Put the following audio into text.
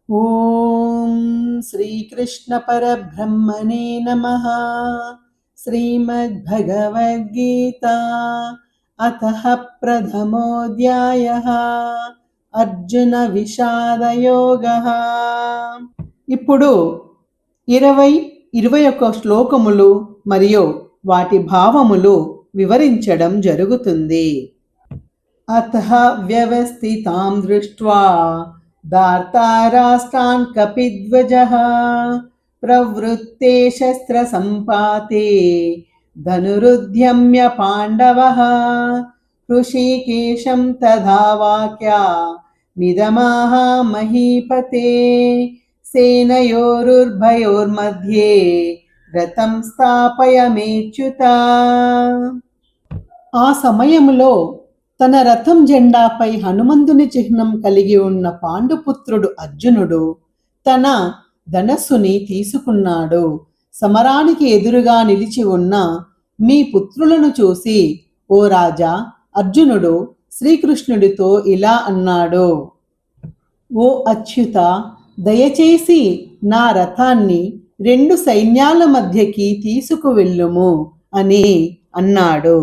ఓం శ్రీకృష్ణ పరబ్రహ్మణే నమః. శ్రీమద్భగవద్గీత అథః ప్రథమోऽధ్యాయః అర్జున విషాదయోగః. ఇప్పుడు 20-21 శ్లోకములు మరియు వాటి భావములు వివరించడం జరుగుతుంది. అథః వ్యవస్థితాం దృష్ట్వా దార్తారాష్ట్రాన్ కపిధ్వజః ప్రవృత్తే శస్త్ర సంపాతే ధనురుద్యమ్య పాండవః హృషీకేశం తథా వాక్యా మిదమాహ మహీపతే సేనయోరుర్భయోర్मध्ये రథం స్థాపయమేచ్యుత. ఆ సమయములో తన రథం జెండాపై హనుమంతుని చిహ్నం కలిగి ఉన్న పాండుపుత్రుడు అర్జునుడు తన ధనస్సుని తీసుకున్నాడు. సమరానికి ఎదురుగా నిలిచి ఉన్న మీ పుత్రులను చూసి ఓ రాజా అర్జునుడు శ్రీకృష్ణుడితో ఇలా అన్నాడు: ఓ అచ్యుత, దయచేసి నా రథాన్ని 2 సైన్యాల మధ్యకి తీసుకువెళ్ళుము అని అన్నాడు.